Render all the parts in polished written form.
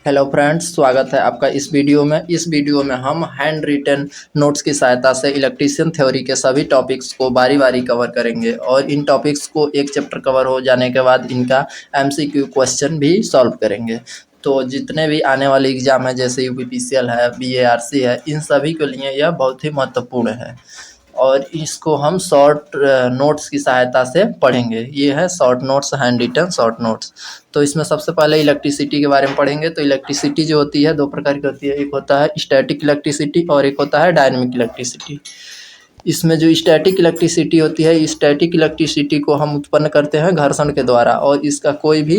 Hello friends, स्वागत है आपका इस वीडियो में। इस वीडियो में हम हैंड रिटन नोट्स की सहायता से इलेक्ट्रीशियन थ्योरी के सभी टॉपिक्स को बारी बारी कवर करेंगे और इन टॉपिक्स को एक चैप्टर कवर हो जाने के बाद इनका एमसीक्यू क्वेश्चन भी सॉल्व करेंगे। तो जितने भी आने वाले एग्जाम है, जैसे यूपीपीसीएल है, बीएआरसी है, इन सभी के लिए यह बहुत ही महत्वपूर्ण है और इसको हम शॉर्ट नोट्स की सहायता से पढ़ेंगे। ये है short notes, hand written short notes. तो इसमें सबसे पहले इलेक्ट्रिसिटी के बारे में पढ़ेंगे। तो इलेक्ट्रिसिटी जो होती है दो प्रकार की होती है, एक होता है स्टैटिक इलेक्ट्रिसिटी और एक होता है डायनेमिक इलेक्ट्रिसिटी। इसमें जो स्टैटिक इलेक्ट्रिसिटी होती है, स्टैटिक इलेक्ट्रिसिटी को हम उत्पन्न करते हैं घर्षण के द्वारा और इसका कोई भी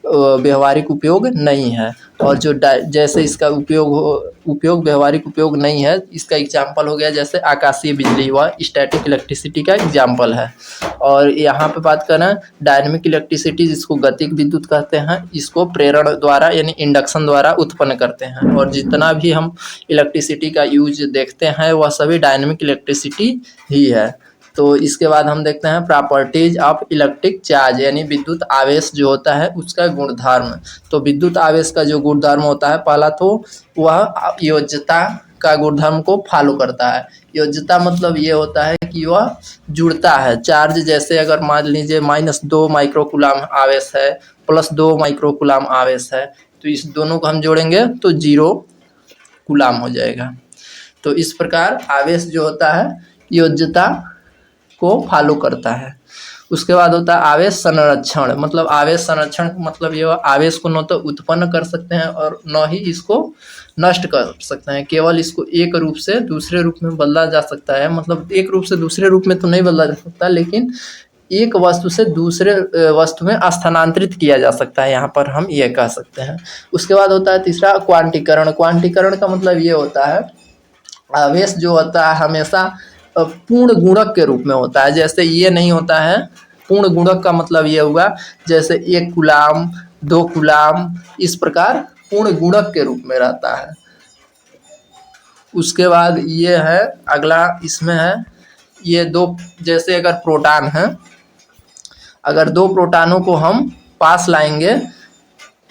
व्यवहारिक उपयोग नहीं है। और जो जैसे इसका उपयोग व्यवहारिक उपयोग नहीं है, इसका एग्जाम्पल हो गया जैसे आकाशीय बिजली, वह स्टैटिक इलेक्ट्रिसिटी का एग्जाम्पल है। और यहाँ पे बात करें डायनेमिक इलेक्ट्रिसिटी, जिसको गतिक विद्युत कहते हैं, इसको प्रेरण द्वारा यानी इंडक्शन द्वारा उत्पन्न करते हैं। और जितना भी हम इलेक्ट्रिसिटी का यूज देखते हैं वह सभी डायनेमिक इलेक्ट्रिसिटी ही है। तो इसके बाद हम देखते हैं प्रॉपर्टीज ऑफ इलेक्ट्रिक चार्ज, यानी विद्युत आवेश जो होता है उसका गुणधर्म। तो विद्युत आवेश का जो गुणधर्म होता है, पहला तो वह योज्यता का गुणधर्म को फॉलो करता है। योज्यता मतलब ये होता है कि वह जुड़ता है। चार्ज जैसे अगर मान लीजिए -2 माइक्रोकूलम आवेश है, +2 माइक्रोकूलम आवेश है, तो इस दोनों को हम जोड़ेंगे तो 0 कूलम हो जाएगा। तो इस प्रकार आवेश जो होता है योज्यता को फॉलो करता है। उसके बाद होता है आवेश संरक्षण। मतलब आवेश संरक्षण मतलब ये आवेश को न तो उत्पन्न कर सकते हैं और न ही इसको नष्ट कर सकते हैं। केवल इसको एक रूप से दूसरे रूप में बदला जा सकता है। मतलब एक रूप से दूसरे रूप में तो नहीं बदला जा सकता, लेकिन एक वस्तु से दूसरे वस्तु में स्थानांतरित किया जा सकता है, यहाँ पर हम ये कह सकते हैं। उसके बाद होता है तीसरा क्वांटीकरण। क्वांटीकरण का मतलब ये होता है आवेश जो होता है हमेशा पूर्ण गुणक के रूप में होता है। जैसे ये नहीं होता है, पूर्ण गुणक का मतलब ये हुआ जैसे 1 कूलम, 2 कूलम, इस प्रकार पूर्ण गुणक के रूप में रहता है। उसके बाद ये है अगला, इसमें है ये दो, जैसे अगर प्रोटॉन है, अगर 2 प्रोटॉनों को हम पास लाएंगे,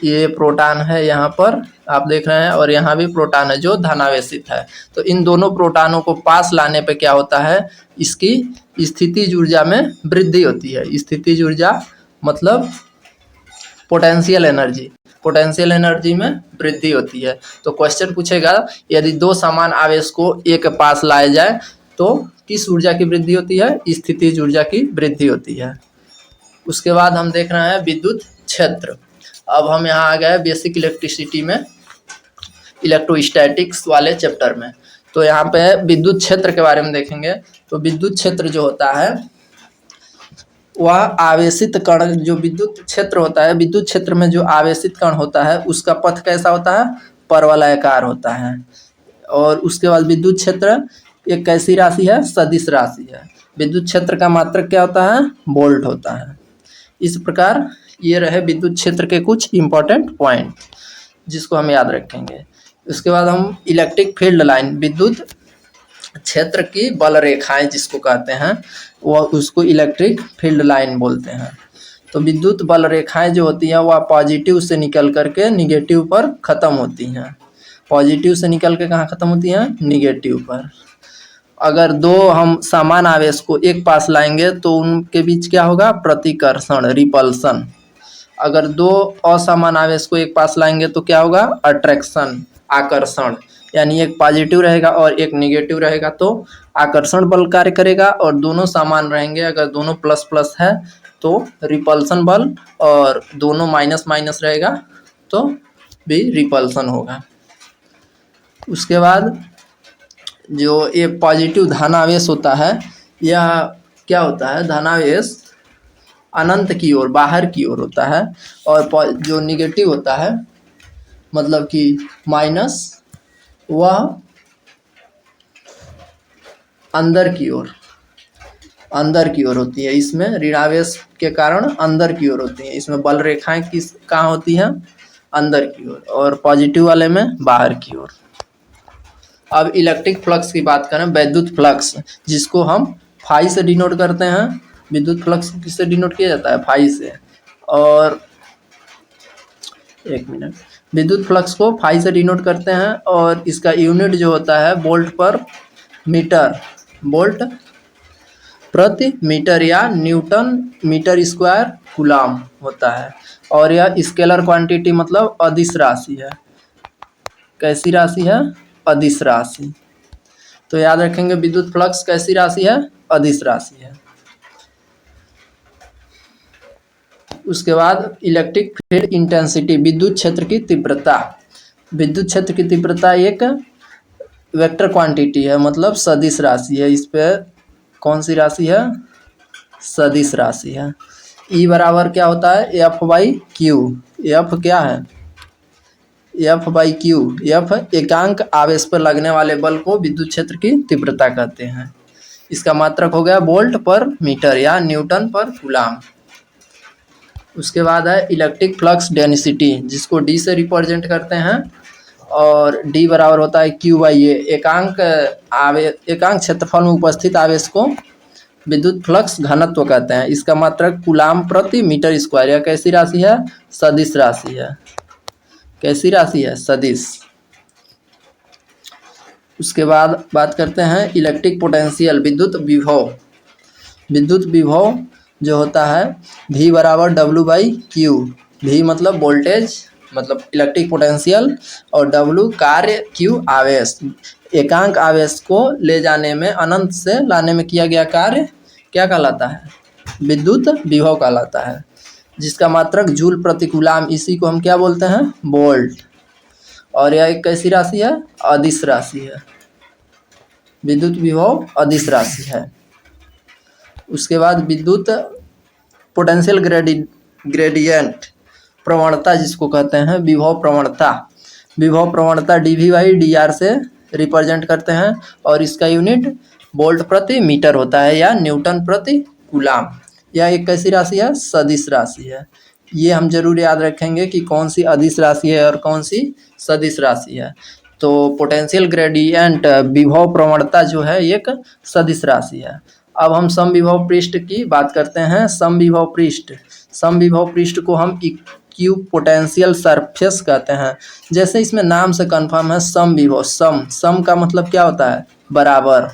ये प्रोटॉन है यहाँ पर आप देख रहे हैं और यहाँ भी प्रोटॉन है जो धनावेशित है। तो इन दोनों प्रोटॉनों को पास लाने पे क्या होता है, इसकी स्थितिज ऊर्जा में वृद्धि होती है। स्थितिज ऊर्जा मतलब पोटेंशियल एनर्जी, पोटेंशियल एनर्जी में वृद्धि होती है। तो क्वेश्चन पूछेगा यदि 2 समान आवेश को एक पास लाया जाए तो किस ऊर्जा की वृद्धि होती है, स्थितिज ऊर्जा की वृद्धि होती है। उसके बाद हम देख रहे हैं विद्युत क्षेत्र। अब हम यहाँ आ गए बेसिक इलेक्ट्रिसिटी में, इलेक्ट्रोस्टैटिक्स वाले चैप्टर में। तो यहाँ पे विद्युत क्षेत्र के बारे में देखेंगे। तो विद्युत क्षेत्र जो होता है वह आवेशित कण, जो विद्युत क्षेत्र होता है, विद्युत क्षेत्र में जो आवेशित कण होता है उसका पथ कैसा होता है, परवलयाकार होता है। और उसके बाद विद्युत क्षेत्र एक कैसी राशि है, सदिश राशि है। विद्युत क्षेत्र का मात्रक क्या होता है, वोल्ट होता है। इस प्रकार ये रहे विद्युत क्षेत्र के कुछ इंपॉर्टेंट पॉइंट जिसको हम याद रखेंगे। उसके बाद हम इलेक्ट्रिक फील्ड लाइन, विद्युत क्षेत्र की बल रेखाएं जिसको कहते हैं, वह उसको इलेक्ट्रिक फील्ड लाइन बोलते हैं। तो विद्युत बल रेखाएं जो होती हैं वह पॉजिटिव से निकल करके निगेटिव पर ख़त्म होती हैं। पॉजिटिव से निकल के कहाँ ख़त्म होती हैं, निगेटिव पर। अगर 2 हम समान आवेश को एक पास लाएंगे तो उनके बीच क्या होगा, प्रतिकर्षण, रिपल्सन। अगर 2 असमान आवेश को एक पास लाएंगे तो क्या होगा, अट्रैक्शन, आकर्षण। यानी एक पॉजिटिव रहेगा और एक निगेटिव रहेगा तो आकर्षण बल कार्य करेगा, और दोनों समान रहेंगे, अगर दोनों प्लस प्लस है तो रिपल्सन बल, और दोनों माइनस माइनस रहेगा तो भी रिपल्सन होगा। उसके बाद जो ये पॉजिटिव धनावेश होता है, यह क्या होता है, धनावेश अनंत की ओर, बाहर की ओर होता है। और जो निगेटिव होता है मतलब कि माइनस, वह अंदर की ओर, अंदर की ओर होती है। इसमें ऋणावेश के कारण अंदर की ओर होती है। इसमें बल रेखाएं किस कहाँ होती हैं, अंदर की ओर, और पॉजिटिव वाले में बाहर की ओर। अब इलेक्ट्रिक फ्लक्स की बात करें, विद्युत फ्लक्स जिसको हम फाई से डिनोट करते हैं। विद्युत फ्लक्स किससे डिनोट किया जाता है, फाई से। और एक मिनट, विद्युत फ्लक्स को फाई से डिनोट करते हैं और इसका यूनिट जो होता है वोल्ट पर मीटर, वोल्ट प्रति मीटर या न्यूटन मीटर स्क्वायर कूलाम होता है। और यह स्केलर क्वांटिटी मतलब अदिश राशि है। कैसी राशि है? अदिश राशि। तो याद रखेंगे विद्युत फ्लक्स कैसी राशि है? अदिश राशि है। उसके बाद इलेक्ट्रिक फील्ड इंटेंसिटी, विद्युत क्षेत्र की तीव्रता। विद्युत क्षेत्र की तीव्रता एक वेक्टर क्वांटिटी है, मतलब सदिश राशि है। इस पे कौन सी राशि है? सदिश राशि है। ई बराबर क्या होता है? F by Q. एफ क्या है? F by Q. एफ एकांक आवेश पर लगने वाले बल को विद्युत क्षेत्र की तीव्रता कहते हैं। इसका मात्रक हो गया वोल्ट पर मीटर या न्यूटन पर कूलाम। उसके बाद है इलेक्ट्रिक फ्लक्स डेंसिटी, जिसको डी से रिप्रेजेंट करते हैं और डी बराबर होता है क्यू बाई ए। एकांक क्षेत्रफल में उपस्थित आवेश को विद्युत फ्लक्स घनत्व कहते हैं। इसका मात्रक कूलाम प्रति मीटर स्क्वायर। यह कैसी राशि है? सदिश राशि है। कैसी राशि है? सदिश। उसके बाद बात करते हैं इलेक्ट्रिक पोटेंशियल, विद्युत विभव। विद्युत विभव जो होता है V बराबर W बाई क्यू। V मतलब वोल्टेज, मतलब इलेक्ट्रिक पोटेंशियल, और W कार्य, Q आवेश। एकांक आवेश को ले जाने में, अनंत से लाने में किया गया कार्य क्या कहलाता है? विद्युत विभव कहलाता है, जिसका मात्रक जूल प्रति कूलाम। इसी को हम क्या बोलते हैं? वोल्ट। और यह एक कैसी राशि है? अदिश राशि है। विद्युत विभव अदिश राशि है। उसके बाद विद्युत पोटेंशियल ग्रेडियंट, प्रवणता जिसको कहते हैं, विभव प्रवणता। विभव प्रवणता dV बाई dr से रिप्रेजेंट करते हैं और इसका यूनिट वोल्ट प्रति मीटर होता है या न्यूटन प्रति कूलाम। यह एक कैसी राशि है? सदिश राशि है। ये हम जरूर याद रखेंगे कि कौन सी अदिश राशि है और कौन सी सदिश राशि है। तो पोटेंशियल ग्रेडियंट, विभव प्रवणता जो है एक सदिश राशि है। अब हम समविभव पृष्ठ की बात करते हैं। समविभव पृष्ठ, समविभव पृष्ठ को हम इक्यू पोटेंशियल सरफेस कहते हैं। जैसे इसमें नाम से कंफर्म है, समविभव। सम का मतलब क्या होता है? बराबर।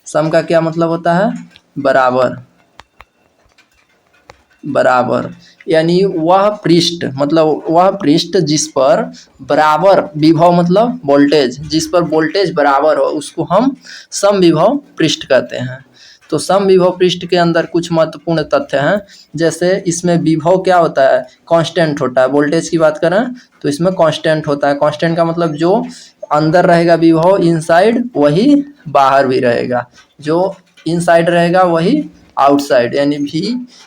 सम का क्या मतलब होता है? बराबर। बराबर यानी वह पृष्ठ, मतलब वह पृष्ठ जिस पर बराबर विभव मतलब वोल्टेज, जिस पर वोल्टेज बराबर हो, उसको हम समविभव पृष्ठ कहते हैं। तो समविभव पृष्ठ के अंदर कुछ महत्वपूर्ण तथ्य हैं। जैसे इसमें विभव क्या होता है? कांस्टेंट होता है। वोल्टेज की बात करें तो इसमें कांस्टेंट होता है। कांस्टेंट का मतलब जो अंदर रहेगा विभव इनसाइड, वही बाहर भी रहेगा। जो इनसाइड रहेगा वही आउटसाइड, यानी V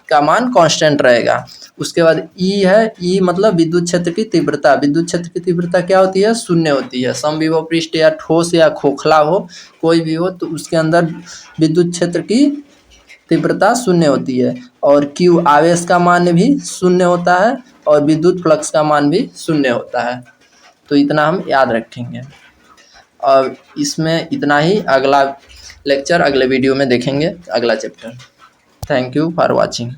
का मान कांस्टेंट रहेगा। उसके बाद E है। E मतलब विद्युत क्षेत्र की तीव्रता। विद्युत क्षेत्र की तीव्रता क्या होती है? शून्य होती है। समविभव पृष्ठ या ठोस या खोखला हो, कोई भी हो, तो उसके अंदर विद्युत क्षेत्र की तीव्रता शून्य होती है। और Q आवेश का मान भी शून्य होता है और विद्युत फ्लक्स का मान भी शून्य होता है। तो इतना हम याद रखेंगे। और इसमें इतना ही। अगला लेक्चर अगले वीडियो में देखेंगे, अगला chapter. Thank you for watching.